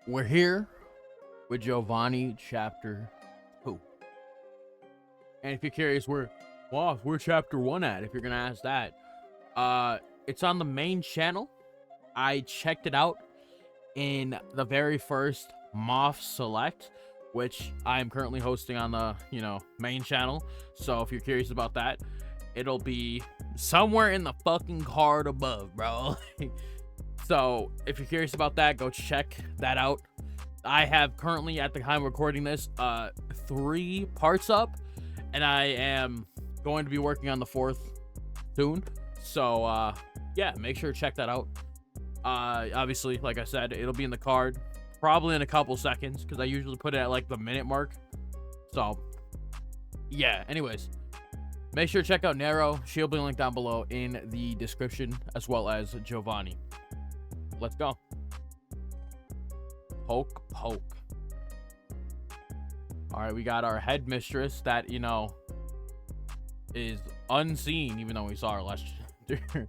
We're here with Jovani chapter 2. And if you're curious, where's chapter 1 at? If you're gonna ask that. It's on the main channel. I checked it out in the very first mofs select, which I am currently hosting on the, main channel. So if you're curious about that, it'll be somewhere in the fucking card above, bro. So if you're curious about that, go check that out. I have currently, at the time of recording this, 3 parts up, and I am going to be working on the 4th soon. So yeah, make sure to check that out. Obviously, like I said, it'll be in the card probably in a couple seconds, because I usually put it at like the minute mark. So yeah, anyways, make sure to check out Nero. She'll be linked down below in the description, as well as Jovani. Let's go. Poke. All right, we got our headmistress that, is unseen, even though we saw her last chapter.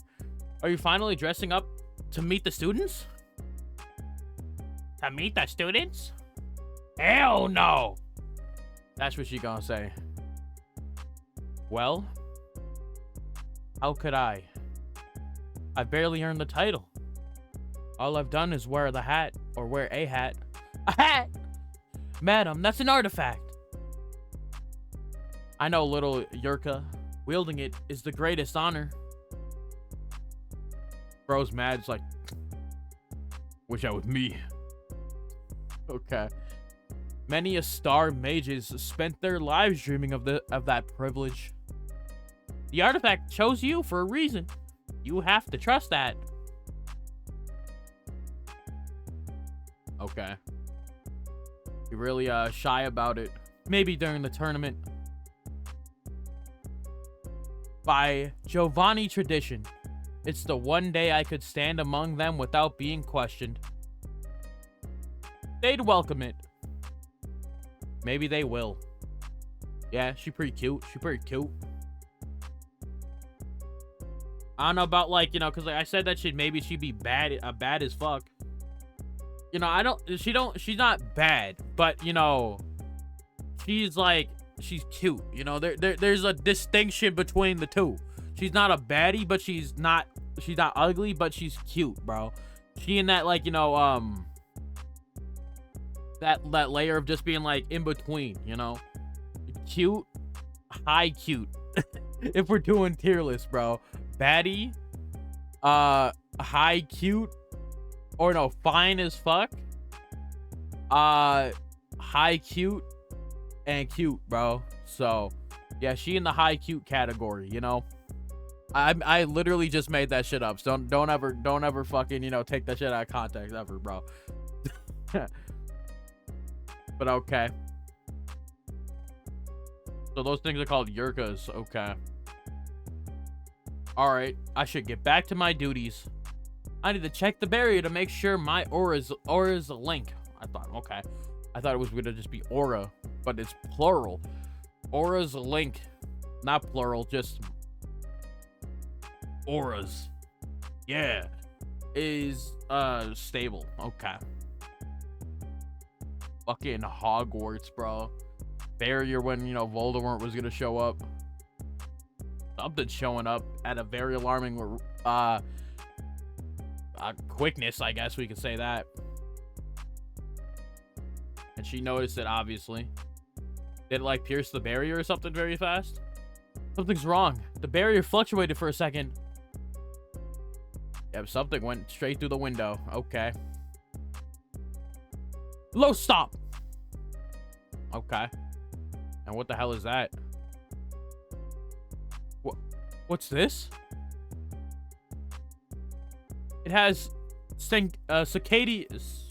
Are you finally dressing up to meet the students? To meet the students? Hell no! That's what she gonna say. Well, how could I? I barely earned the title. All I've done is wear the hat, or wear a hat. A hat! Madam, that's an artifact. I know, little Yurka. Wielding it is the greatest honor. Bro's mad. It's like, wish that was me. Okay. Many a star mages spent their lives dreaming of that privilege. The artifact chose you for a reason. You have to trust that. Okay. You're really shy about it. Maybe during the tournament. By Jovani tradition, it's the one day I could stand among them without being questioned. They'd welcome it. Maybe they will. Yeah, she's pretty cute. I don't know about, like, because like I said that she'd be bad as fuck. She's not bad, but she's cute. There's a distinction between the two. She's not a baddie, but she's not ugly, but she's cute, bro. She in that, like, that layer of just being like in between, cute, high cute. If we're doing tier list, bro. Baddie, high cute, or no, fine as fuck, high cute, and cute, bro. So yeah, she in the high cute category. I literally just made that shit up, so don't ever fucking take that shit out of context ever, bro. But okay, so those things are called Yurkas. Okay, all right, I should get back to my duties. I need to check the barrier to make sure my aura's a link. I thought it was gonna just be aura, but it's plural. Aura's a link, not plural, just auras. Yeah, is stable. Okay. Fucking Hogwarts, bro. Barrier when Voldemort was gonna show up. Something showing up at a very alarming quickness, I guess we could say that. And she noticed it, obviously. Did it like pierce the barrier or something very fast? Something's wrong. The barrier fluctuated for a second. Yep, something went straight through the window. Okay. Low stop. Okay. And what the hell is that? What's this? It has cicadas.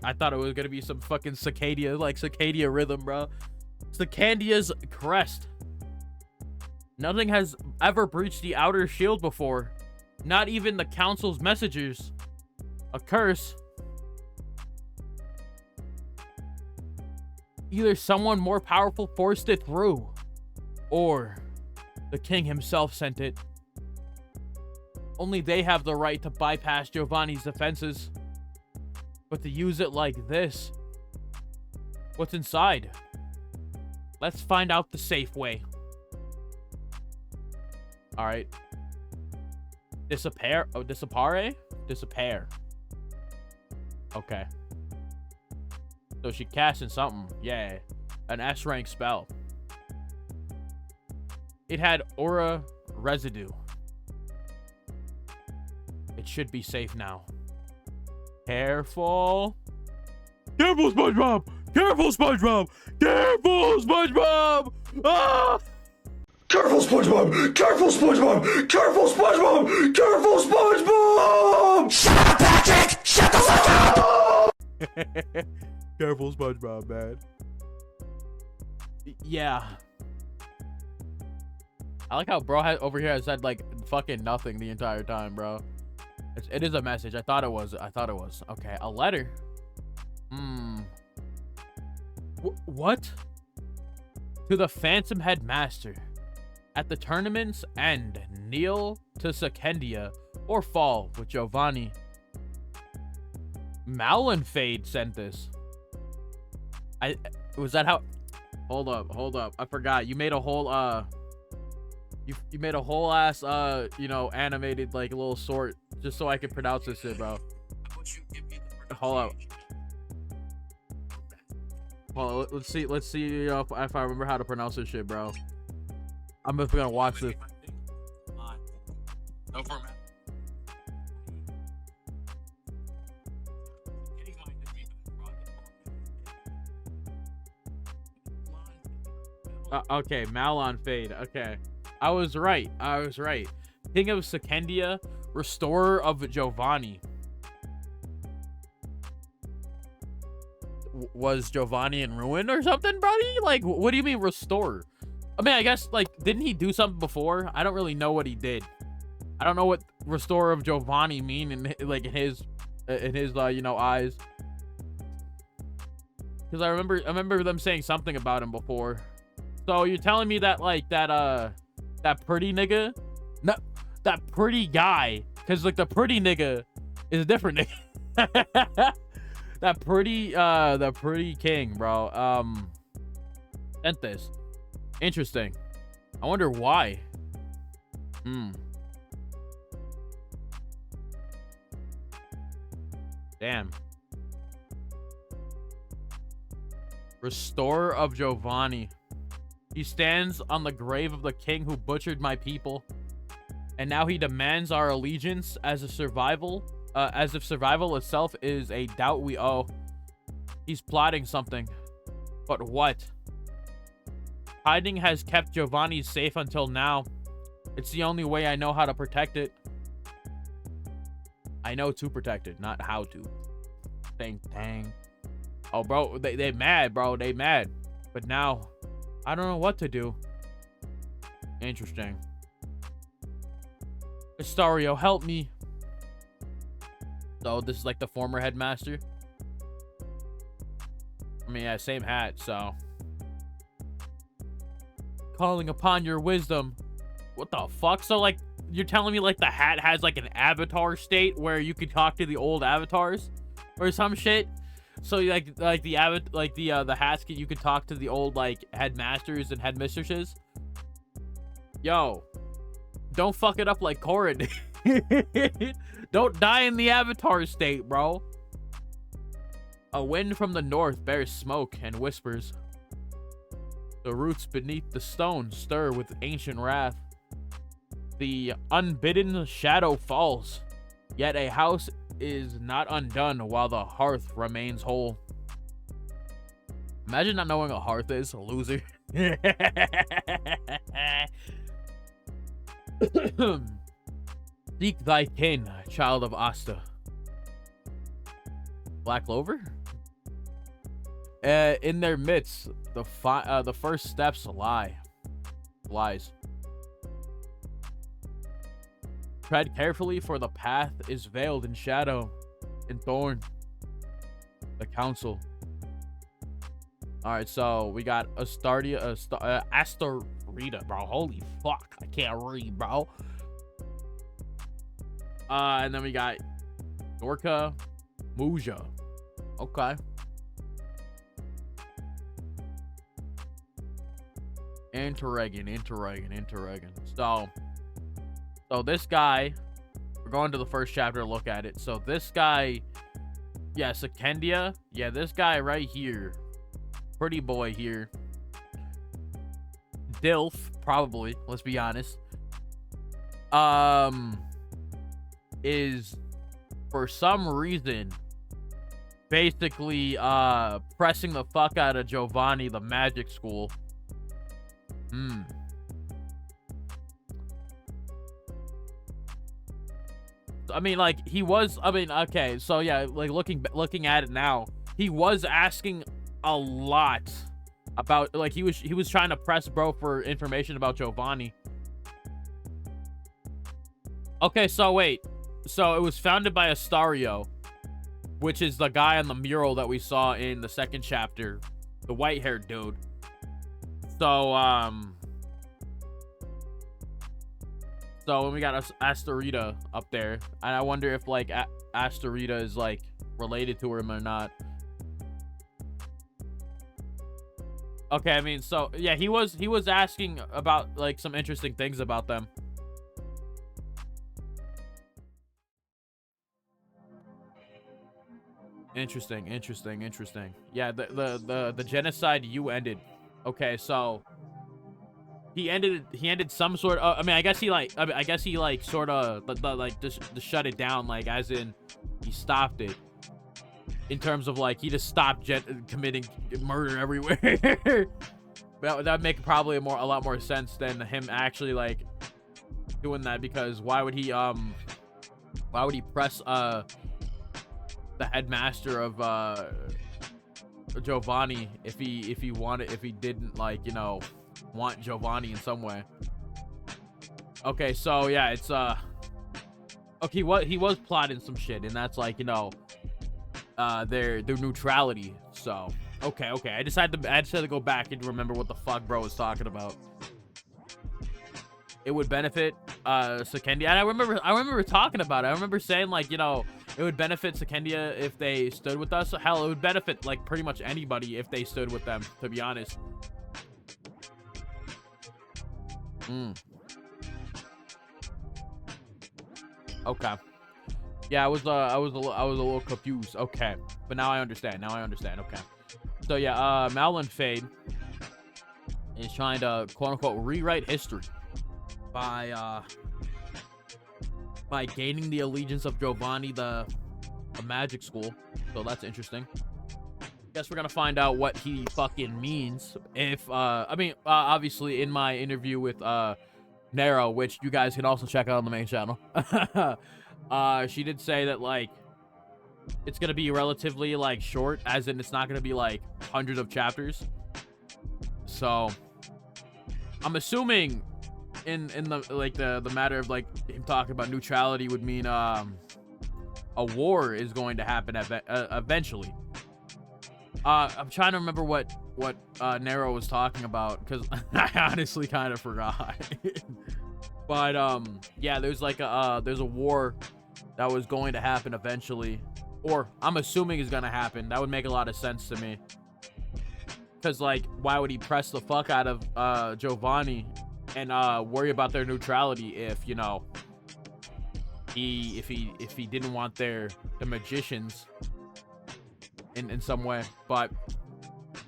I thought it was gonna be some fucking cicadia rhythm, bro. Cicandia's crest. Nothing has ever breached the outer shield before. Not even the council's messengers. A curse. Either someone more powerful forced it through, or the king himself sent it. Only they have the right to bypass Jovani's defenses. But to use it like this, what's inside? Let's find out the safe way. All right. Disappear. Oh, disappear? Disappear. Okay. So she casting something. Yeah. An S rank spell. It had aura residue. It should be safe now. Careful. Careful, SpongeBob! Careful, SpongeBob! Careful, SpongeBob! Ah! Careful, SpongeBob! Careful, SpongeBob! Careful, SpongeBob! Careful, SpongeBob! Shut up, Patrick! Shut the fuck up! Careful, SpongeBob, man. Yeah. I like how bro over here has said like fucking nothing the entire time, bro. It is a message. I thought it was. Okay, a letter. What? To the Phantom Headmaster. At the tournament's end, kneel to Sekendia or fall with Jovani. Malinfade sent this. Was that how? Hold up. I forgot. You made a whole you made a whole ass you know, animated like a little sort just so I can pronounce this shit, bro. Hold up. Well, let's see if I remember how to pronounce this shit, bro. I'm just gonna watch this. No format. Okay, Malon Fade. Okay, I was right. King of Sekendia, restorer of Jovani. Was Jovani in ruin or something, buddy? Like, what do you mean restore? I mean, I guess, like, didn't he do something before? I don't really know what he did. I don't know what restorer of Jovani mean in his you know, eyes. Because I remember them saying something about him before. So you're telling me that like that pretty nigga, no, that pretty guy, because like the pretty nigga is a different nigga. The pretty king, bro. Sent this. Interesting. I wonder why. Damn. Restorer of Jovani. He stands on the grave of the king who butchered my people, and now he demands our allegiance as if survival itself is a doubt we owe. He's plotting something, but what? Hiding has kept Jovani safe until now. It's the only way I know how to protect it. I know to protect it, not how to. Dang. Oh, bro, they mad, bro. They mad. But now, I don't know what to do. Interesting. Astario, help me. So, this is like the former headmaster. I mean, yeah, same hat, so. Calling upon your wisdom. What the fuck? So, like, you're telling me, like, the hat has, like, an avatar state where you could talk to the old avatars? Or some shit? So, the hats, you could talk to the old, like, headmasters and headmistresses? Yo. Don't fuck it up like Corin. Don't die in the avatar state, bro. A wind from the north bears smoke and whispers. The roots beneath the stone stir with ancient wrath. The unbidden shadow falls, yet a house is not undone while the hearth remains whole. Imagine not knowing what hearth is, a loser. Seek thy kin, child of Asta. Black Clover? In their midst, the first steps lies. Tread carefully, for the path is veiled in shadow and thorn. The council. All right, so we got Astardia, Astarita, bro. Holy fuck, I can't read, bro. And then we got Dorka Muja. Okay. Interregnum. So this guy, we're going to the first chapter to look at it. So this guy, yeah, Sekendia. Yeah, this guy right here. Pretty boy here. Dilf, probably, let's be honest. Is for some reason basically pressing the fuck out of Jovani, the magic school. I mean, like, he was, I mean, okay, so yeah, like, looking at it now, he was asking a lot about, like, he was trying to press bro for information about Jovani. Okay, so wait, so it was founded by Astario, which is the guy on the mural that we saw in the second chapter, the white-haired dude. So when we got Astarita up there, and I wonder if, like, Astarita is, like, related to him or not. Okay, I mean, so yeah, he was asking about, like, some interesting things about them. Interesting. Yeah, the genocide you ended. Okay, so he ended some sort of, I mean, I guess he like sort of like just shut it down, like, as in he stopped it, in terms of, like, he just stopped committing murder everywhere. That would make probably a lot more sense than him actually, like, doing that, because why would he press the headmaster of Jovani if he didn't, like, you know, want Jovani in some way. Okay, so yeah, it's okay, he was plotting some shit, and that's, like, you know, their neutrality. So okay, I decided to go back and remember what the fuck bro was talking about. It would benefit Sekendia, and I remember talking about it. I remember saying, like, you know, it would benefit Sekendia if they stood with us. Hell, it would benefit, like, pretty much anybody if they stood with them, to be honest. Okay. Yeah, I was a little confused. Okay, but now I understand. Okay. So yeah, Malin Fade is trying to, quote unquote, rewrite history by gaining the allegiance of Jovani, the magic school. So that's interesting. Guess we're gonna find out what he fucking means. If I mean, obviously in my interview with Nero, which you guys can also check out on the main channel, she did say that, like, it's gonna be relatively, like, short, as in it's not gonna be, like, hundreds of chapters. So I'm assuming in the, like, the matter of, like, him talking about neutrality would mean a war is going to happen eventually. I'm trying to remember what Nero was talking about, because I honestly kind of forgot. But yeah, there's a war that was going to happen eventually, or I'm assuming is gonna happen. That would make a lot of sense to me, because, like, why would he press the fuck out of Jovani and worry about their neutrality if, you know, if he didn't want the magicians in some way. But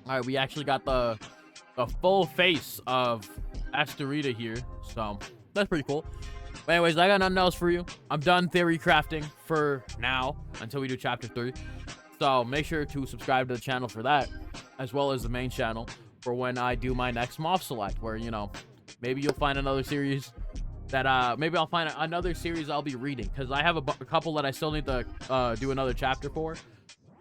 all right, we actually got the full face of Astarita here, so that's pretty cool. But anyways, I got nothing else for you. I'm done theory crafting for now until we do chapter 3. So make sure to subscribe to the channel for that, as well as the main channel for when I do my next MOF select, where, you know, maybe you'll find another series that maybe I'll find another series I'll be reading, because I have a couple that I still need to do another chapter for.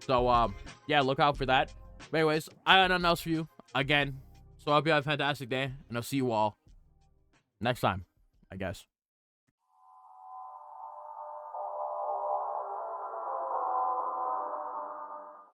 So yeah, look out for that. But anyways, I got nothing else for you again. So I hope you have a fantastic day, and I'll see you all next time, I guess.